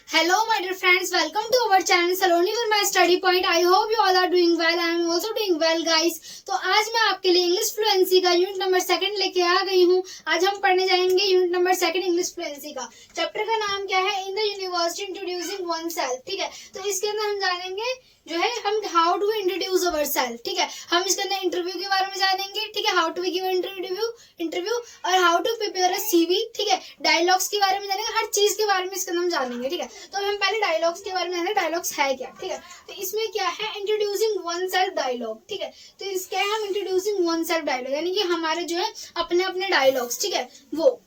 Hello, my dear friends. Welcome to our channel Saloni for my study point. I hope you all are doing well. I am also doing well, guys. तो आज मैं आपके लिए English fluency का unit number 2 लेके आ गई हूँ। आज हम पढ़ने जाएंगे यूनिट नंबर 2 इंग्लिश फ्लुएंसी का। चैप्टर का नाम क्या है? In the university introducing one self. ठीक है, तो इसके अंदर हम जानेंगे जो है हम how to introduce our self. ठीक है, हम इसके अंदर इंटरव्यू के बारे में जानेंगे। ठीक है, हाउ टू गिव इंटरव्यू और how to prepare a CV. ठीक है, डायलॉग्स के बारे में जानेंगे, हर चीज के बारे में इसके अंदर हम जानेंगे। ठीक है, तो हम पहले डायलॉग्स के बारे में जानेंगे, डायलॉग्स है क्या। ठीक है, तो इसमें क्या है? Introducing one self dialogue. ठीक है, तो इसका है हम इंट्रोड्यूसिंग वन सेल्फ डायलॉग, यानी कि हमारे जो है अपने अपने डायलॉग्स। ठीक है, वो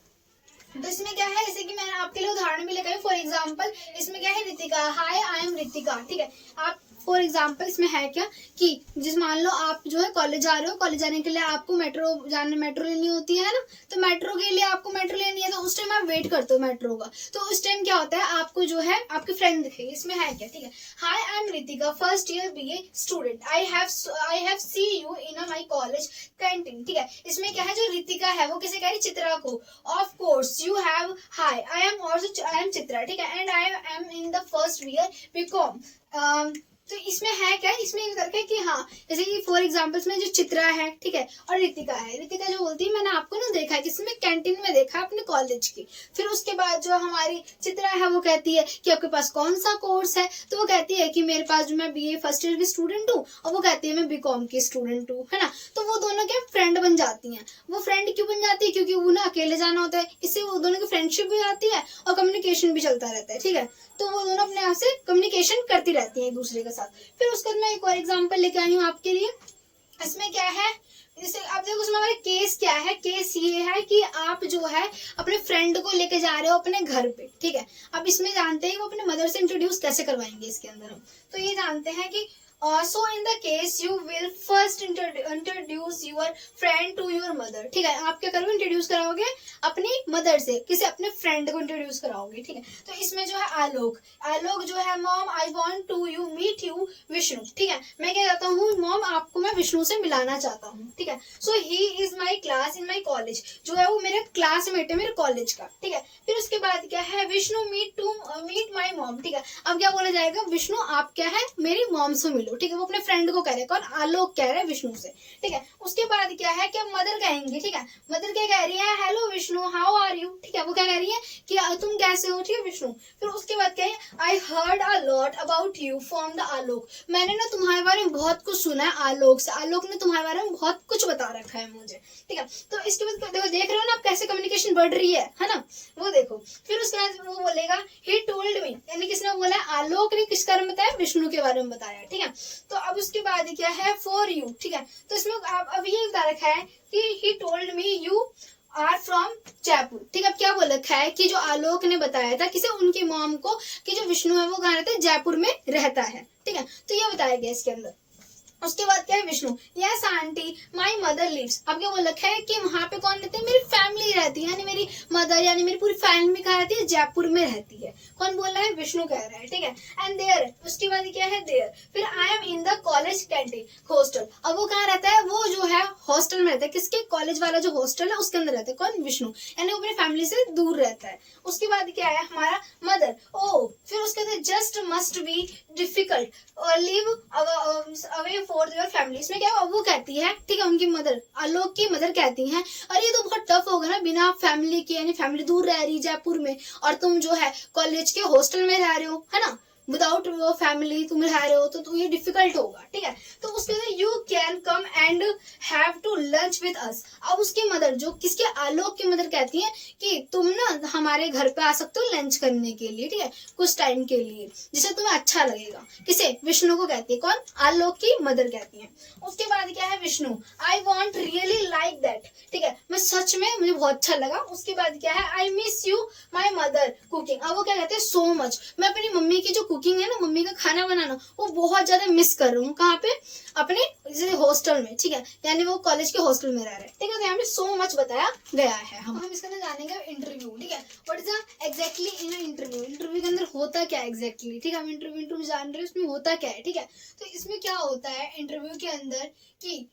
तो इसमें क्या है, जैसे कि मैंने आपके लिए उदाहरण भी लगाई। फॉर एग्जाम्पल इसमें क्या है? रितिका, हाय आई एम रितिका। ठीक है, आप फॉर एग्जाम्पल इसमें है क्या कि जिस मान लो आप जो है कॉलेज जा रहे हो, कॉलेज जाने के लिए आपको मेट्रो लेनी होती है ना, तो मेट्रो के लिए आपको मेट्रो लेनी है, तो उस टाइम आप वेट करते हो मेट्रो का। तो उस टाइम क्या होता है, आपको जो है आपकी फ्रेंड दिखेगी। इसमें है क्या? ठीक है, hi I am Ritika, first year BA student, I have see you in my college canteen. ठीक है, इसमें क्या है, जो रितिका है वो किसे कह रही? चित्रा को। Of course you have, hi I am Chitra. ठीक है, and I am in the first year BCom. तो इसमें है क्या? इसमें ये करके कि हाँ, जैसे कि फॉर एग्जाम्पल इसमें जो चित्रा है, ठीक है, और रितिका है। रितिका जो बोलती है मैंने आपको ना देखा है, किसी में कैंटीन में देखा है अपने कॉलेज की। फिर उसके बाद जो हमारी चित्रा है वो कहती है कि आपके पास कौन सा कोर्स है, तो वो कहती है कि मेरे पास जो मैं बीए फर्स्ट ईयर की स्टूडेंट हूँ, और वो कहती है मैं बीकॉम की स्टूडेंट हूँ, है ना। तो वो दोनों क्या फ्रेंड बन जाती हैं। वो फ्रेंड क्यों बन जाती है? क्योंकि वो ना अकेले जाना होता है, इससे वो दोनों की फ्रेंडशिप भी आती है और कम्युनिकेशन भी चलता रहता है। ठीक है, तो वो दोनों अपने आप से कम्युनिकेशन करती रहती है एक दूसरे के साथ। फिर उसके बाद मैं एक और एग्जांपल लेके आई हूँ आपके लिए। इसमें क्या है, जैसे आप देखो उसमें हमारा केस क्या है। केस ये है कि आप जो है अपने फ्रेंड को लेके जा रहे हो अपने घर पे। ठीक है, अब इसमें जानते हैं वो अपने मदर से इंट्रोड्यूस कैसे करवाएंगे। इसके अंदर हम तो ये जानते हैं कि so in the case you will first introduce your friend to your mother. ठीक है, आप क्या करोगे? इंट्रोड्यूस कराओगे अपनी मदर से, किसी अपने फ्रेंड को इंट्रोड्यूस कराओगे। ठीक है, तो इसमें जो है आलोक जो है, mom I want to you meet you Vishnu. ठीक है, मैं क्या कहता हूँ, मॉम आपको मैं विष्णु से मिलाना चाहता हूँ। ठीक है, so he is my class in my college, जो है वो मेरे क्लासमेट है मेरे कॉलेज का। ठीक है, फिर उसके बाद क्या है, विष्णु मीट माई मॉम। ठीक है, अब क्या बोला जाएगा? विष्णु आप क्या है मेरी मॉम से मिलो। ठीक है, वो अपने फ्रेंड को कह रहे हैं, कौन? आलोक कह रहे हैं विष्णु से। ठीक है, उसके बाद क्या है, क्या मदर कहेंगे। ठीक है, मदर क्या कह रही है? Hello Vishnu, how are you. ठीक है, वो क्या कह रही है कि तुम कैसे हो। ठीक है विष्णु। फिर उसके बाद क्या है, I heard a lot about you from the Alok, मैंने ना तुम्हारे बारे में बहुत कुछ सुना है आलोक से। आलोक ने तुम्हारे बारे में बहुत कुछ बता रखा है मुझे। ठीक है, तो इसके बाद देखो, देख रहे हो ना आप कैसे कम्युनिकेशन बढ़ रही है ना, वो देखो। फिर उसके बाद वो बोलेगा ही टोल्ड मी, यानी किसने बोला? आलोक ने किसके बारे में बताया? विष्णु के बारे में बताया। ठीक है, तो अब उसके बाद क्या है, फॉर यू। ठीक है, तो इसमें अब ये बता रखा है कि he told me you are from Jaipur. ठीक है, अब क्या बोल रखा है कि जो आलोक ने बताया था किसे? उनकी मॉम को, कि जो विष्णु है वो कहाँ रहता है? जयपुर में रहता है। ठीक है, तो ये बताया गया इसके अंदर। उसके बाद क्या है, Vishnu, yes aunty my mother lives. अब क्या बोल रखा है कि वहां पे कौन रहते हैं? मेरी फैमिली रहती है, यानी मेरी मदर यानी मेरी पूरी फैमिली कहाँ रहती है? जयपुर में रहती है। कौन बोल रहा है? विष्णु कह रहा है। ठीक है, एंड देयर, उसके बाद क्या है, देयर। फिर आई am in the college canteen hostel. अब वो कहाँ रहता है? वो जो है हॉस्टल में रहता है। किसके? कॉलेज वाला जो हॉस्टल है उसके अंदर रहता है। कौन? विष्णु, यानी वो अपनी फैमिली से दूर रहता है। उसके बाद क्या है हमारा, मदर। ओ, फिर उसके बाद just must be difficult live away for your family. इसमें क्या है, वो कहती है, ठीक है, उनकी मदर, आलोक की मदर कहती है, अरे ये तो बहुत टफ होगा ना बिना फैमिली के, यानी फैमिली दूर रह रही जयपुर में, और तुम जो है कॉलेज के हॉस्टल में रह रहे हो, है ना, विदाउट वो फैमिली तुम रह रहे हो, तो ये डिफिकल्ट होगा। ठीक है, तो उसके बाद you can come and have to lunch with us. अब उसकी मदर, जो किसके? आलोक की मदर कहती है कि तुम ना हमारे घर पे आ सकते हो लंच करने के लिए। ठीक है, कुछ टाइम के लिए, जिससे तुम्हें अच्छा लगेगा। किसे? विष्णु को कहती है। कौन? आलोक की मदर कहती है। उसके बाद क्या है, Vishnu, I want really like that. ठीक है, मैं सच में, मुझे बहुत अच्छा लगा। उसके बाद क्या है, I miss you my mother cooking. अब वो क्या कहते हैं, सो मच, मैं अपनी मम्मी की जो कुकिंग है ना, मम्मी का खाना बनाना, वो बहुत ज्यादा मिस कर रहा हूँ। कहाँ पे? अपने हॉस्टल में। ठीक है, यानी वो कॉलेज के हॉस्टल में रह रहे हैं। ठीक है, तो यहाँ पे सो मच बताया गया है। हम इसके अंदर जानेंगे इंटरव्यू। ठीक है, what is the exactly in interview, interview के अंदर होता क्या एग्जैक्टली। ठीक है, हम इंटरव्यू जान रहे हैं, उसमें होता क्या है। ठीक है, तो इसमें क्या होता है इंटरव्यू के अंदर कि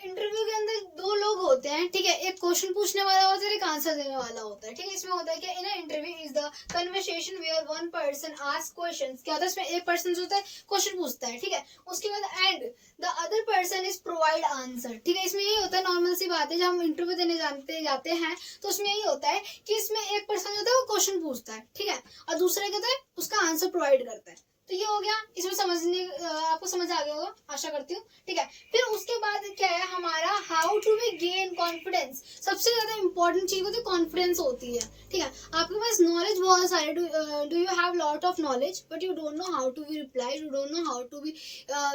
इंटरव्यू के अंदर दो लोग होते हैं, ठीक है, एक क्वेश्चन पूछने वाला होता है, एक आंसर देने वाला होता है, ठीक है। इसमें होता है कि in interview is the conversation where one person ask questions. क्या होता है इसमें, एक पर्सन जो होता है क्वेश्चन पूछता है, ठीक है, उसके बाद and the other person is provide answer, ठीक है। इसमें यही होता है, नॉर्मल सी बात है, जब हम इंटरव्यू देने जाते हैं तो उसमें यही होता है कि इसमें एक पर्सन जो होता है वो क्वेश्चन पूछता है, ठीक है, और दूसरा क्या होता है उसका आंसर प्रोवाइड करता है। तो ये हो गया, इसमें समझने आपको समझ आ गया होगा, आशा करती हूँ, ठीक है। फिर उसके बाद क्या है हमारा, how to be gain confidence. सबसे ज्यादा इंपॉर्टेंट चीज होती है कॉन्फिडेंस होती है, ठीक है। आपके पास नॉलेज बहुत सारे, do you have lot of knowledge but you don't know how to be reply, you don't know how to be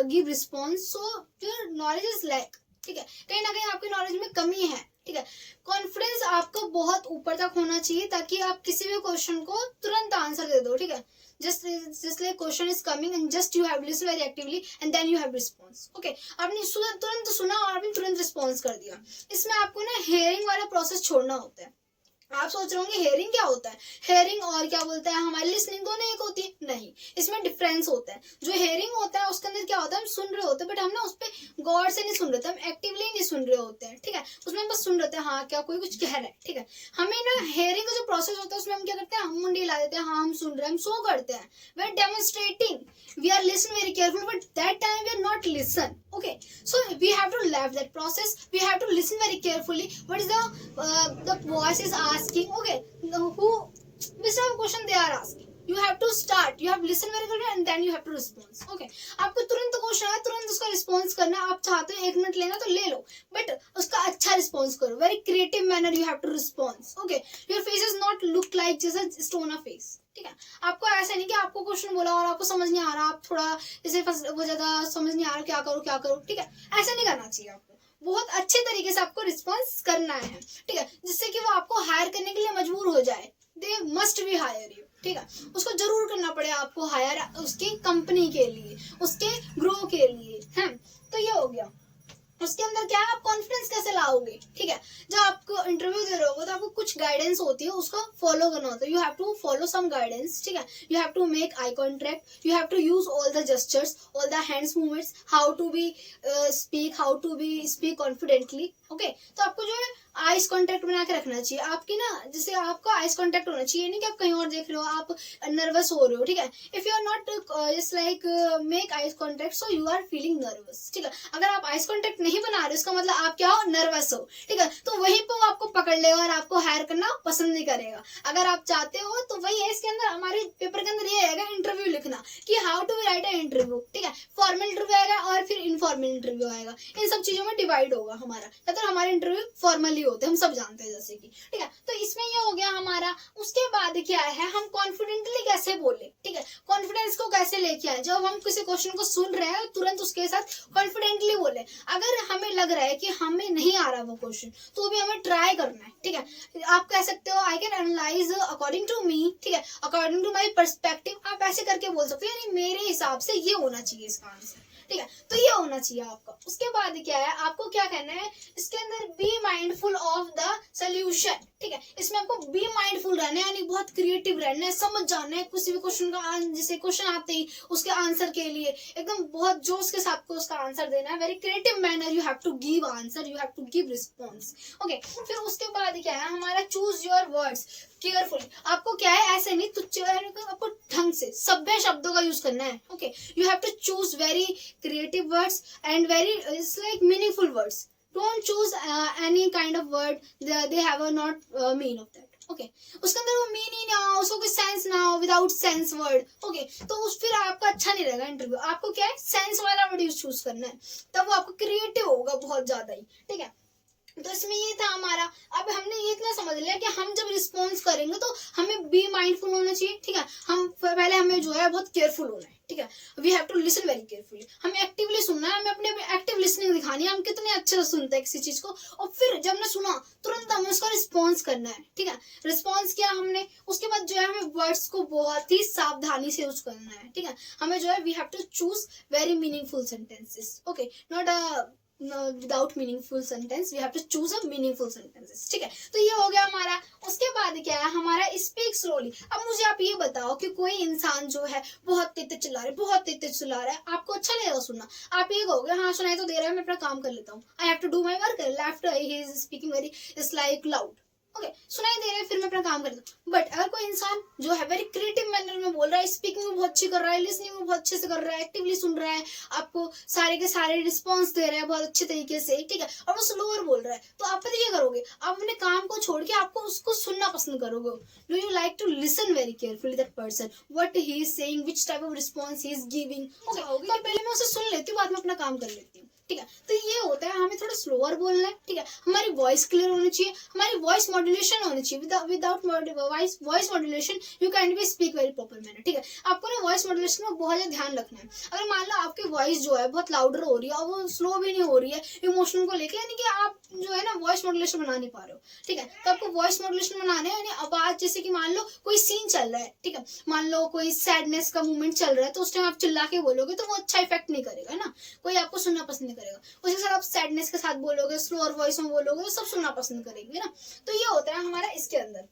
give response, so your knowledge is lack, ठीक है, कहीं ना कहीं आपकी नॉलेज में कमी है, ठीक है। कॉन्फिडेंस आपको बहुत ऊपर तक होना चाहिए ताकि आप किसी भी क्वेश्चन को तुरंत आंसर दे दो, ठीक है। just like question is coming and just you have listened very actively and then you have response, okay। आपने तुरंत सुना और आपने तुरंत रिस्पॉन्स कर दिया। इसमें आपको ना हेयरिंग वाला प्रोसेस छोड़ना होता है। आप सोच रहे होंगे हेयरिंग क्या होता है, हेयरिंग और क्या बोलता है हमारी लिसनिंग दोनों एक होती है, नहीं, इसमें डिफरेंस होता है। जो हेयरिंग होता है उसके अंदर क्या होता है, हम सुन रहे होते हैं बट हम ना उस पर गौर से नहीं सुन रहे थे, हम एक्टिवली नहीं सुन रहे होते हैं, ठीक है। उसमें हम बस सुन रहे थे, हाँ क्या कोई कुछ कह रहा है, ठीक है। हमें ना हेयरिंग का जो प्रोसेस होता है उसमें हम क्या करते हैं, हम मुंडी ला देते हैं, हाँ हम सुन रहे हैं, हम सो करते हैं, we are demonstrating, we are listen very careful but that time we are not listen, okay। So we have to left that process, we have to listen very carefully what is the voice is asking, okay, who which type of question they are asking, you have to start, you have listen very carefully and then you have to respond, okay। आपको तुरंत question है तुरंत उसका response करना, आप चाहते हो 1 minute लेना तो ले लो बट उसका अच्छा रिस्पॉन्स करो, very creative manner you have to response, okay. Your face is not look like जैसा स्टोन ऑफ फेस, ठीक है। आपको ऐसा नहीं कि आपको क्वेश्चन बोला और आपको समझ नहीं आ रहा, आप थोड़ा जैसे वो ज्यादा समझ नहीं आ रहा क्या करो, ठीक है, ऐसा नहीं करना चाहिए। आपको बहुत अच्छे तरीके से आपको रिस्पॉन्स करना है, ठीक है, जिससे कि वो आपको हायर करने के लिए मजबूर हो जाए, they must be hire you, ठीक है, उसको जरूर करना पड़े आपको हायर, उसकी कंपनी के लिए, उसके ग्रो के लिए, है। तो ये हो गया। उसके अंदर क्या है, आप कॉन्फिडेंस कैसे लाओगे, ठीक है। जब आपको इंटरव्यू दे रहे हो तो आपको कुछ गाइडेंस होती है, उसको फॉलो करना होता है, you have to follow some guidance, ठीक है। You have to make eye contact, you have to use all the gestures, all the hands movements, how to be speak confidently, okay. तो आपको जो है आइस कांटेक्ट बना के रखना चाहिए, आपकी ना जैसे आपका आइस कांटेक्ट होना चाहिए, नहीं कि आप कहीं और देख रहे हो, आप नर्वस हो रहे हो, ठीक है। If you are not just like make eyes contact so you are feeling nervous, ठीक है। अगर आप आइस कांटेक्ट नहीं बना रहे इसका मतलब आप क्या हो, नर्वस हो, ठीक है। तो वहीं पर वो आपको पकड़ लेगा और आपको हायर करना पसंद नहीं करेगा। अगर आप चाहते हो तो वही है, इसके अंदर हमारे पेपर के अंदर ये आएगा इंटरव्यू लिखना कि how to write a interview, ठीक है। फॉर्मल इंटरव्यू आएगा और फिर इनफॉर्मल इंटरव्यू आएगा, इन सब चीजों में डिवाइड होगा हमारा, या तो हमारे इंटरव्यू फॉर्मली होते हैं, हम सब जानते हैं जैसे कि, ठीक है। तो इसमें ये हो गया हमारा। उसके बाद क्या है, हम कॉन्फिडेंटली कैसे बोले, ठीक है, कॉन्फिडेंस को कैसे लेके आए। जब हम किसी क्वेश्चन को सुन रहे हैं तुरंत उसके साथ कॉन्फिडेंटली बोले। अगर हमें लग रहा है कि हमें नहीं आ रहा वो क्वेश्चन तो भी हमें ट्राई करना है, ठीक है। आप कह सकते हो I can analyse according to me, ठीक है, अकॉर्डिंग टू माई पर्सपेक्टिव, आप ऐसे करके बोल सकते हो, यानी मेरे हिसाब से ये होना चाहिए इसका आंसर, ठीक है। तो ये होना चाहिए आपका। उसके बाद क्या है, आपको क्या कहना है इसके अंदर, be mindful of the solution, ठीक है। इसमें आपको बी माइंडफुल रहना है, यानी बहुत क्रिएटिव रहना है, समझ जाना है किसी भी क्वेश्चन का, जैसे क्वेश्चन आते ही उसके आंसर के लिए एकदम बहुत जोश के साथ को उसका आंसर देना है, very creative manner you have to give answer, you have to give response, okay. फिर उसके बाद क्या है हमारा, चूज योर वर्ड्स केयरफुली। आपको क्या है, ऐसे नहीं तो आपको ढंग से सभ्य शब्दों का यूज करना है, okay. You have to choose very creative words and very it's like meaningful words, don't choose any kind of word they have a not mean of that, okay। उसके अंदर वो मीन ही ना हो, उसको कोई sense ना हो, without sense word, okay. तो उस फिर आपका अच्छा नहीं रहेगा इंटरव्यू। आपको क्या है, सेंस वाला वर्ड यूज चूज करना है, तब वो आपको क्रिएटिव होगा बहुत ज्यादा ही, ठीक है। तो इसमें ये था हमारा। अब हमने ये इतना समझ लिया कि हम जब रिस्पॉन्स करेंगे तो हमें बी माइंडफुल होना चाहिए, ठीक है। हम पहले हमें जो है बहुत केयरफुल होना है, ठीक है। We have to listen very carefully, हमें एक्टिवली सुनना है, हमें अपने एक्टिव लिसनिंग दिखानी है, हम कितने अच्छे से सुनते हैं किसी चीज को, और फिर जब हमने सुना तुरंत हमें उसका रिस्पॉन्स करना है, ठीक है। रिस्पॉन्स किया हमने, उसके बाद जो है हमें वर्ड्स को बहुत ही सावधानी से यूज करना है, ठीक है। हमें जो है we have to choose very meaningful sentences, okay, not without meaningful sentence, we have to choose a meaningful sentences, ठीक है। तो ये हो गया हमारा। उसके बाद क्या है हमारा स्पीक स्लोली। अब मुझे आप ये बताओ कि कोई इंसान जो है बहुत तेज तेज चिल्ला रहा है, बहुत तेज तेज चिल्ला रहा है, आपको अच्छा लगेगा सुनना? आप ये कहोगे हाँ सुनाई तो दे रहा है, मैं अपना काम कर लेता हूँ, I have to do my work, left he is speaking very is like loud, okay सुनाई दे रहा है, फिर मैं अपना काम करता हूँ। बट अगर कोई इंसान जो है वेरी क्रिएटिव मैनर में बोल रहा है, स्पीकिंग में बहुत अच्छी कर रहा है, लिसनिंग में बहुत अच्छे से कर रहा है, एक्टिवली सुन रहा है, आपको सारे के सारे रिस्पॉन्स दे रहा है बहुत अच्छे तरीके से, ठीक है, और वो स्लोअर बोल रहा है, तो आप पता क्या करोगे? आप अपने काम को छोड़ के आपको उसको सुनना पसंद करोगे। Do you like to listen very carefully that person, what he is saying, which type of response he is giving, okay तो पहले मैं उसे सुन लेती हूँ, बाद में अपना काम कर लेती हूँ, ठीक है। तो ये होता है हमें थोड़ा स्लोअर बोलना है, ठीक है, हमारी वॉइस क्लियर होनी चाहिए, हमारी वॉइस मॉड्यूलेशन होनी चाहिए। Without voice modulation you can be speak very proper manner, ठीक है। आपको ना वॉइस मॉड्यूलेशन में बहुत ज्यादा ध्यान रखना है। अगर मान लो आपकी वॉइस जो है बहुत लाउडर हो रही है और वो स्लो भी नहीं हो रही है इमोशन को लेकर, यानी कि आप जो है ना वॉइस मॉड्यूलेशन बना नहीं पा रहे हो, ठीक है, तो आपको वॉइस मॉड्यूलेशन बनाना है। यानी आवाज जैसे कि मान लो कोई सीन चल रहा है, ठीक है, मान लो कोई सैडनेस का मूवमेंट चल रहा है, तो उस टाइम आप चिल्ला के बोलोगे तो वो अच्छा इफेक्ट नहीं करेगा, है ना, कोई आपको सुनना पसंद नहीं करेगा। उसके साथ आप सैडनेस के साथ बोलोगे, स्लोअर वॉइस में बोलोगे, तो सब सुनना पसंद करेंगे ना। तो ये होता है हमारा इसके अंदर।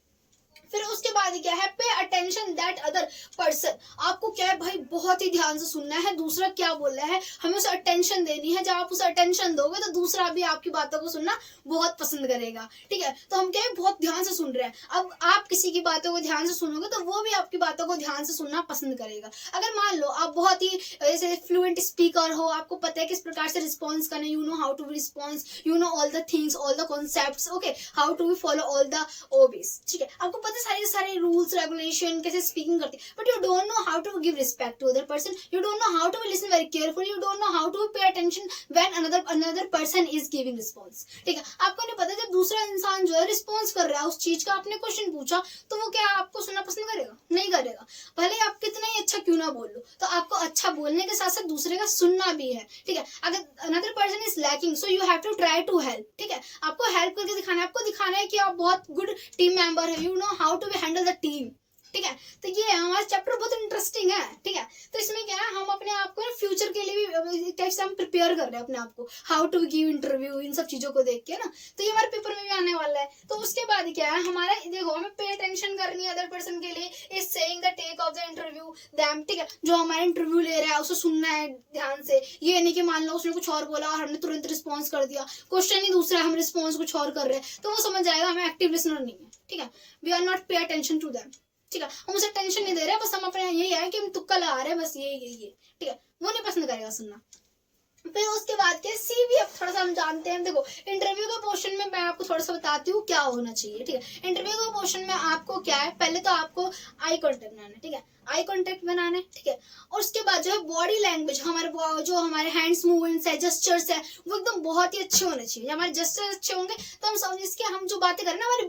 फिर उसके बाद क्या है, pay attention that other person. आपको क्या है भाई बहुत ही ध्यान से सुनना है दूसरा क्या बोल रहा है, हमें उसे अटेंशन देनी है। जब आप उसे अटेंशन दोगे तो दूसरा भी आपकी बातों को सुनना बहुत पसंद करेगा, ठीक है। तो हम क्या है बहुत ध्यान से सुन रहे हैं। अब आप किसी की बातों को ध्यान से सुनोगे तो वो भी आपकी बातों को ध्यान से सुनना पसंद करेगा। अगर मान लो आप बहुत ही ऐसे फ्लुएंट स्पीकर हो, आपको पता है किस प्रकार से रिस्पॉन्स करना है, you know how to response, you know all the things, all the concepts, okay, how to follow all the ओबीस, ठीक है, आपको पता सारे सारे रूल्स रेगुलेशन कैसे स्पीकिंग करते हैं, but you don't know how to give respect to other person, you don't know how to listen very carefully, you don't know how to pay attention when another person is giving response, ठीक है। आपको नहीं पता जब दूसरा इंसान जो है रिस्पॉन्स कर रहा है उस चीज का, आपने क्वेश्चन पूछा तो वो क्या आपको सुनना पसंद करेगा? नहीं करेगा। भले आप कितना ही अच्छा क्यों ना बोल लो, तो आपको अच्छा बोलने के साथ साथ दूसरे का सुनना भी है, ठीक है। अगर another person is lacking so you have to try to help, ठीक है, आपको हेल्प करके दिखाना है, आपको दिखाना है कि आप बहुत गुड टीम मेंबर है, you know how to handle the team, ठीक है। तो ये हमारा चैप्टर बहुत इंटरेस्टिंग है, ठीक है। तो इसमें क्या है हम अपने आप को फ्यूचर के लिए भी टाइप से हम प्रिपेयर कर रहे हैं अपने आप को, हाउ टू गिव इंटरव्यू, इन सब चीजों को देख के ना। तो ये हमारे पेपर में भी आने वाला है। तो उसके बाद क्या है हमारा, देखो हमें पे अटेंशन करनी है अदर पर्सन के लिए, is saying the take of the interview them, ठीक है, जो हमारा इंटरव्यू ले रहा है उसे सुनना है ध्यान से। ये नहीं कि मान लो उसने कुछ और बोला और हमने तुरंत रिस्पॉन्स कर दिया, क्वेश्चन ही दूसरा हम रिस्पॉन्स कुछ और कर रहे हैं, तो वो समझ जाएगा हमें एक्टिव लिसनर नहीं है, ठीक है, we are not pay attention to them, ठीक है, हम उसे टेंशन नहीं दे रहे, बस हम अपने यही है कि हम तुक्का लगा रहे हैं, बस ये, ठीक है, वो नहीं पसंद करेगा सुनना। फिर उसके बाद क्या सीवीएफ थोड़ा सा हम जानते हैं। देखो इंटरव्यू का पोर्शन में मैं आपको थोड़ा सा बताती हूँ क्या होना चाहिए, ठीक है। इंटरव्यू का पोर्शन में आपको क्या है, पहले तो आपको आई कांटेक्ट बनाना है, ठीक है, आई कांटेक्ट बनाना है, ठीक है। और उसके बाद जो है बॉडी लैंग्वेज, हमारे हैंड्स मूवमेंट्स है, जेस्चर्स है, वो एकदम बहुत ही अच्छे होने चाहिए। हमारे जेस्चर्स अच्छे होंगे तो हम समझ इसके हम जो बातें करें ना, हमारी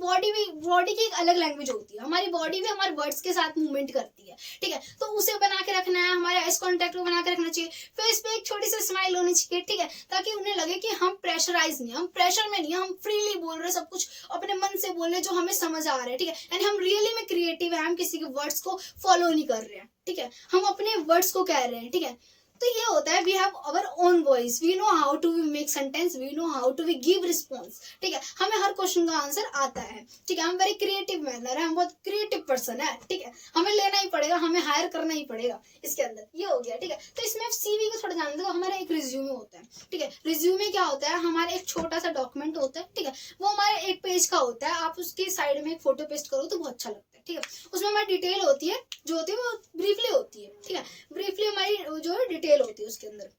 बॉडी की एक अलग लैंग्वेज होती है, हमारी बॉडी भी हमारे वर्ड्स के साथ मूवमेंट करती है, ठीक है। तो उसे बना के रखना है, हमारे आइस कांटेक्ट को बना के रखना चाहिए, फेस पे एक छोटी सी स्माइल होनी चाहिए, ठीक है, ताकि उन्हें लगे कि हम प्रेशराइज नहीं, हम प्रेशर में नहीं, हम फ्रीली बोल रहे, सब कुछ अपने मन से बोल रहे जो हमें समझ आ रहा है, ठीक है, यानी हम रियली में क्रिएटिव है, हम किसी के वर्ड्स को फॉलो नहीं कर रहे हैं, ठीक है, हम अपने वर्ड्स को कह रहे हैं, ठीक है। तो ये होता है we have our own voice, we know how to make sentence, we know how to give response, ठीक है, हमें हर क्वेश्चन का आंसर आता है, ठीक है, हम वेरी क्रिएटिव मैनर है, हम बहुत क्रिएटिव पर्सन है, ठीक है, हमें लेना ही पड़ेगा, हमें हायर करना ही पड़ेगा इसके अंदर। ये हो गया, ठीक है। तो इसमें आप सीवी को थोड़ा जान दो, हमारा एक रिज्यूमे होता है, ठीक है, रिज्यूमे क्या होता है, हमारा एक छोटा सा डॉक्यूमेंट होता है, ठीक है, वो हमारे एक पेज का होता है, आप उसके साइड में एक फोटो पेस्ट करो तो बहुत अच्छा लगता है, ठीक है, उसमें हमारी डिटेल होती है, जो होती है वो ब्रीफली होती है, ठीक है, ब्रीफली हमारी जो है डिटेल होती है उसके अंदर।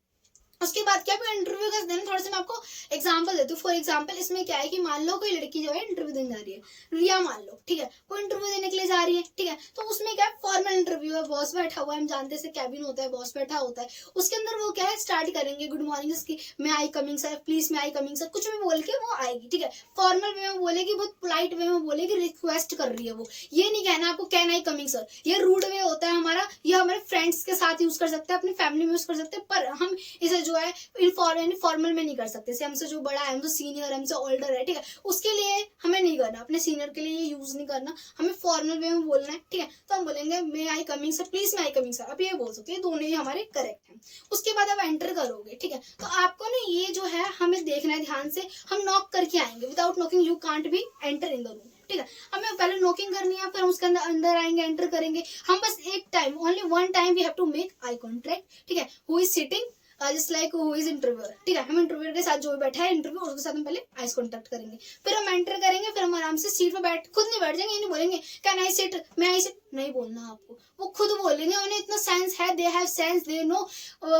उसके बाद क्या इंटरव्यू का दिन थोड़ा सा मैं आपको एग्जांपल देती हूँ। फॉर एग्जांपल इसमें क्या है कि मान लो कोई लड़की जो है इंटरव्यू देने जा रही है, रिया मान लो, ठीक है, वो इंटरव्यू देने के लिए जा रही है, ठीक है, तो उसमें क्या है फॉर्मल इंटरव्यू है, बॉस बैठा हुआ है, हम जानते हैं कैबिन होता है, बॉस बैठा होता है, उसके अंदर वो क्या है स्टार्ट करेंगे, गुड मॉर्निंग इसकी, मैं आई कमिंग सर, प्लीज मैं आई कमिंग सर, कुछ भी बोल के वो आएगी, ठीक है, फॉर्मल वे में बोलेगी, बहुत पोलाइट वे में बोलेगी, रिक्वेस्ट कर रही है वो, ये नहीं कहना आपको कैन आई कमिंग सर, ये रूड वे होता है हमारा ये हमारे फ्रेंड्स के साथ यूज कर सकते हैं, अपनी फैमिली में यूज कर सकते हैं, पर हम इसे जो है फॉर्मल में नहीं कर सकते। जैसे हमसे जो बड़ा है, हमसे सीनियर, हमसे ओल्डर है, ठीक है, उसके लिए हमें नहीं करना, अपने सीनियर के लिए ये यूज नहीं करना, हमें फॉर्मल वे में बोलना है, ठीक है। तो हम बोलेंगे may I coming sir, please may I coming sir, आप ये बोल सकते हैं, दोनों ही हमारे करेक्ट हैं। उसके बाद आप एंटर करोगे, ठीक है। तो आपको ना ये जो है हमें देखना है ध्यान से, हम नॉक करके आएंगे, without knocking you can't be enter in the room, ठीक है। हमें पहले नॉकिंग करनी है, फिर हम उसके अंदर आएंगे, एंटर करेंगे। हम बस एक time, only one time we have to make eye contact, ठीक है। Who is sitting just like who is interviewer, ठीक है। हम इंटरव्यूअर के साथ जो भी बैठा है इंटरव्यू, उसके साथ हम पहले आइस कॉन्टैक्ट करेंगे, फिर हम एंटर करेंगे, फिर हम आराम से सीट पर बैठ, खुद नहीं बैठ जाएंगे, ये नहीं बोलेंगे कैन आई सिट, मैं आई सिट, नहीं बोलना आपको, वो खुद बोलेंगे, उन्हें इतना सेंस है, they have sense, they know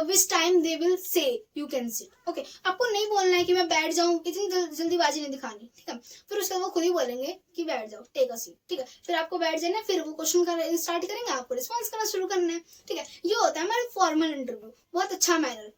which time they will say you can sit, okay. आपको नहीं बोलना है कि मैं बैठ जाऊं, इतनी जल्दीबाजी नहीं दिखानी, ठीक है। फिर उसके बाद वो खुद ही बोलेंगे कि बैठ जाओ, टेक अ सीट, ठीक है। फिर आपको बैठ जाना, फिर वो क्वेश्चन स्टार्ट करेंगे, आपको रिस्पॉन्स करना शुरू करना है, ठीक है। ये होता है हमारा फॉर्मल इंटरव्यू, बहुत अच्छा मैनर।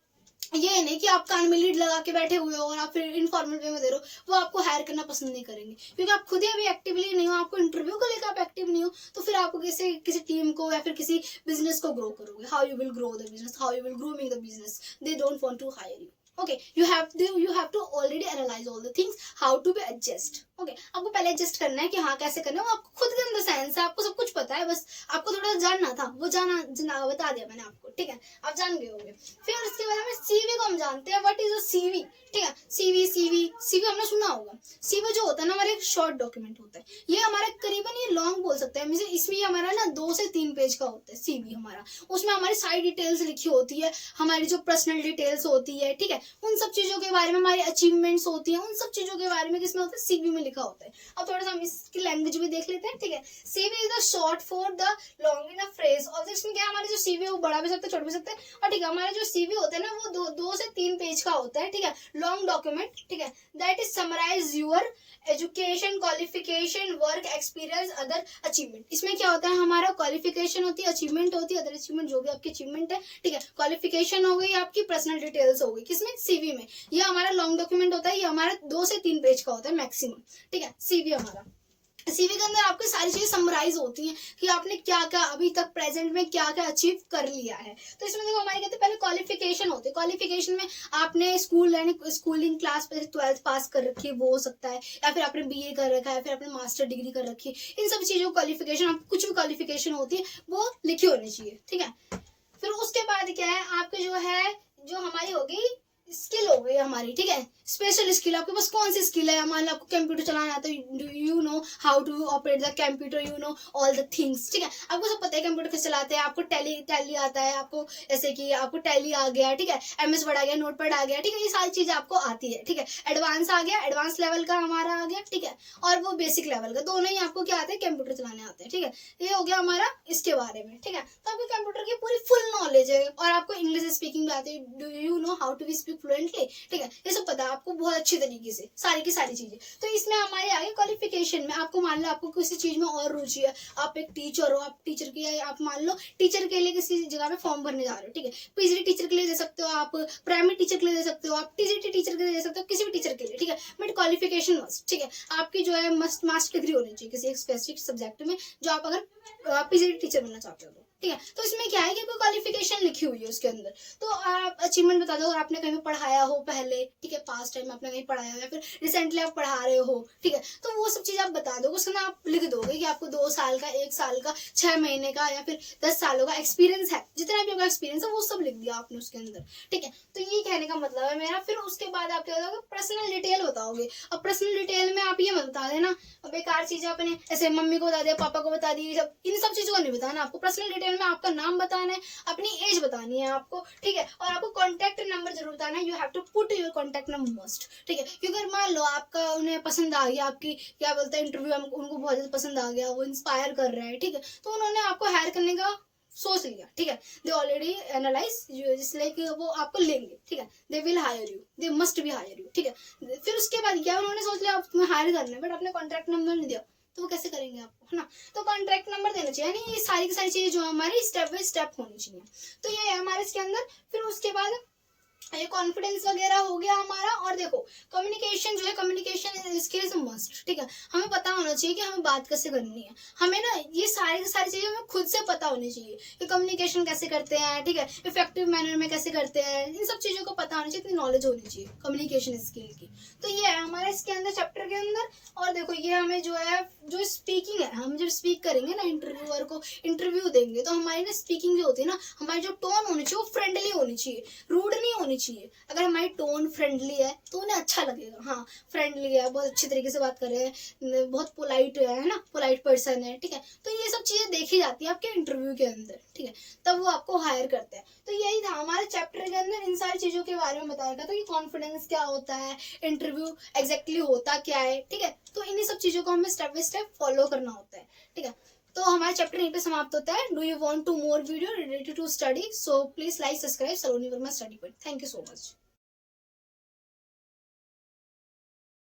ये नहीं कि आप कान में लीड लगा के बैठे हुए हो और आप फिर इनफॉर्मल वे में दे रहे हो, वो आपको हायर करना पसंद नहीं करेंगे, क्योंकि आप खुद ही अभी एक्टिवली नहीं हो, आपको इंटरव्यू को लेकर आप एक्टिव नहीं हो, तो फिर आपको किसी टीम को या फिर किसी बिजनेस को ग्रो करोगे, how you will grow the business, how you will growing the business, they don't want to hire you, okay. you have to already analyze all the things, how to be adjust, okay। आपको पहले adjust करना है कि हाँ कैसे करना है, वो आपको खुद के अंदर साइंस है, आपको सब कुछ पता है, बस आपको थोड़ा जानना था, वो जाना बता दिया मैंने आपको, ठीक है, आप जान गए होंगे। फिर उसके बाद हमें सीवी को हम जानते हैं, व्हाट इज अ सीवी, ठीक है। सीवी हमने सुना होगा। सीवी जो होता है ना, हमारा एक शॉर्ट डॉक्यूमेंट होता है, ये हमारा करीबन ये लॉन्ग बोल सकते हैं, इसमें हमारा ना 2 से 3 पेज का होता है सीवी हमारा। उसमें हमारी सारी डिटेल्स लिखी होती है, हमारी जो पर्सनल डिटेल्स होती है, ठीक है, उन सब चीजों के बारे में, हमारी अचीवमेंट्स होती हैं, उन सब चीजों के बारे में किसमें होता है, सीवी में लिखा होता है। अब थोड़ा सा हम इसकी लैंग्वेज भी देख लेते हैं, ठीक है। CV is the short for the long in a phrase, और इसमें क्या हमारे जो सीवी है वो बड़ा भी सकते हैं, छोटा भी सकते हैं, और ठीक है, हमारा जो सीवी होता है ना वो 2 से 3 पेज का होता है, ठीक है, लॉन्ग डॉक्यूमेंट, ठीक है। That is summarise your education, qualification, work experience, other achievement. इसमें क्या होता है, हमारा क्वालिफिकेशन होती है, अचीवमेंट होती है, अदर अचीवमेंट जो भी आपकी अचीवमेंट है, ठीक है। क्वालिफिकेशन हो गई, आपकी पर्सनल डिटेल्स हो गई, किसमें, सीवी में। ये हमारा लॉन्ग डॉक्यूमेंट होता है, ये हमारा 2 से 3 पेज का होता है मैक्सिमम, ठीक है, सीवी हमारा। सीवी के अंदर आपकी सारी चीजें समराइज होती हैं कि आपने क्या क्या अभी तक प्रेजेंट में क्या क्या अचीव कर लिया है। तो इसमें देखो हमारे कहते हैं पहले क्वालिफिकेशन होती है, क्वालिफिकेशन में आपने स्कूलिंग क्लास 12th पास कर रखी है, वो हो सकता है, या फिर आपने बीए कर रखा है, फिर आपने मास्टर डिग्री कर रखी है, इन सब चीजों को क्वालिफिकेशन, आप कुछ भी क्वालिफिकेशन होती है वो लिखी होनी चाहिए, ठीक है। फिर उसके बाद क्या है, आपके जो हमारी होगी स्किल हो गई हमारी, ठीक है, स्पेशल स्किल। आपके पास कौन सी स्किल है, मान लो आपको कंप्यूटर चलाना आता है, you know how to operate the computer, you know all the things, ठीक है, आपको सब पता है कंप्यूटर कैसे चलाते हैं, आपको टैली आता है, आपको जैसे कि आपको टैली आ गया, ठीक है, एमएस वर्ड आ गया, नोटपैड आ गया, ठीक है, ये सारी चीजें आपको आती है, ठीक है। एडवांस आ गया, एडवांस लेवल का हमारा आ गया, ठीक है, और वो बेसिक लेवल का, दोनों ही आपको क्या आते हैं, कंप्यूटर चलाने आते हैं, ठीक है। ये हो गया हमारा इसके बारे में, ठीक है। तो आपको कंप्यूटर की पूरी फुल नॉलेज है, और आपको इंग्लिश स्पीकिंग भी आती है, do you know how to speak fluently, ठीक है, ये सब पता है आपको बहुत अच्छी तरीके से, सारी की सारी चीजें। तो इसमें हमारे आगे क्वालिफिकेशन में, आपको मान लो आपको किसी चीज में और रुचि है, आप एक टीचर हो, आप टीचर की, आप मान लो टीचर के लिए किसी जगह पे फॉर्म भरने जा रहे हो, ठीक है, पीजीटी टीचर के लिए दे सकते हो, आप प्राइमरी टीचर के लिए दे सकते हो, आप टीजीटी टीचर के लिए दे सकते हो, किसी भी टीचर के लिए, ठीक है, बट क्वालिफिकेशन मस्ट, ठीक है, आपकी जो है मस्ट मास्टर डिग्री होनी चाहिए किसी एक स्पेसिफिक सब्जेक्ट में, जो आप अगर पीजीटी टीचर बनना चाहते हो, ठीक है। तो इसमें क्या है कि आपको क्वालिफिकेशन लिखी हुई है उसके अंदर, तो आप अचीवमेंट बता दो, अगर आपने कहीं पढ़ाया हो पहले, ठीक है, पास्ट टाइम में आपने कहीं पढ़ाया हो, या फिर रिसेंटली आप पढ़ा रहे हो, ठीक है, तो वो सब चीज आप बता दो, उसके अंदर आप लिख दोगे कि आपको 2 साल का, 1 साल का, 6 महीने का, या फिर 10 सालों का एक्सपीरियंस है, जितना भी आपका एक्सपीरियंस है वो सब लिख दिया आपने उसके अंदर, ठीक है। तो ये कहने का मतलब है मेरा। फिर उसके बाद आप क्या बताओगे, पर्सनल डिटेल बताओगे। अब पर्सनल डिटेल में आप ये मत बता देना बेकार चीजें, अपने ऐसे मम्मी को बता दिया, पापा को बता दी, इन सब चीजों को नहीं बताना आपको। पर्सनल डिटेल में आपका नाम बताना है, अपनी एज बतानी है आपको, ठीक है, और आपको कॉन्टैक्ट नंबर जरूर बताना है, you have to put your contact number must, ठीक है, क्योंकि अगर मान लो आपका उन्हें पसंद आ गया, आपकी क्या बोलते हैं इंटरव्यू, उनको बहुत ज्यादा पसंद आ गया, वो इंस्पायर कर रहा है, ठीक है, तो उन्होंने आपको हायर करने का सोच लिया, ठीक है, दे ऑलरेडी एनालाइज जिस लाइक वो आपको लेंगे, ठीक है, they will hire you, they must be hire you, ठीक है। फिर उसके बाद क्या उन्होंने सोच लिया आप तुम्हें हायर करना है, बट अपने कॉन्टैक्ट नंबर नहीं दिया, तो वो कैसे करेंगे आपको, है ना। तो कॉन्ट्रैक्ट नंबर देना चाहिए, यानी ये सारी की सारी चीजें जो हमारी स्टेप बाय स्टेप होनी चाहिए। तो ये है हमारे इसके अंदर। फिर उसके बाद ये कॉन्फिडेंस वगैरह हो गया हमारा। और देखो कम्युनिकेशन जो है, कम्युनिकेशन स्किल इज मस्ट, ठीक है। हमें पता होना चाहिए कि हमें बात कैसे करनी है। हमें ना ये सारी चीजें हमें खुद से पता होनी चाहिए कि कम्युनिकेशन कैसे करते हैं, ठीक है, इफेक्टिव मैनर में कैसे करते हैं, इन सब चीजों को पता होना चाहिए, इतनी नॉलेज होनी चाहिए कम्युनिकेशन स्किल की। तो ये है हमारा इसके अंदर, चैप्टर के अंदर। और देखो ये हमें जो है, जो स्पीकिंग है, हम जब स्पीक करेंगे ना, इंटरव्यूअर को इंटरव्यू देंगे, तो हमारी ना स्पीकिंग जो होती है ना, हमारी जो टोन होनी चाहिए वो फ्रेंडली होनी चाहिए, रूड नहीं होनी चाहिए। अगर हमारी टोन फ्रेंडली है तो उन्हें अच्छा लगेगा, हाँ फ्रेंडली है, बहुत अच्छी तरीके से बात कर रहे हैं, बहुत पोलाइट है ना, पोलाइट पर्सन है, ठीक है। तो ये सब चीजें देखी जाती है आपके इंटरव्यू के अंदर, ठीक है, तब वो आपको हायर करते हैं। तो यही था हमारे चैप्टर के अंदर, इन सारी चीजों के बारे में बताया गया था कि कॉन्फिडेंस क्या होता है, इंटरव्यू एग्जैक्टली होता क्या है, ठीक है। तो इन्हीं सब चीजों को हमें स्टेप बाय स्टेप फॉलो करना होता है, ठीक है। तो हमारा चैप्टर यहीं पे समाप्त होता है। Do you want to more video related to study, so please like subscribe Saloni Verma study point. Thank you so much.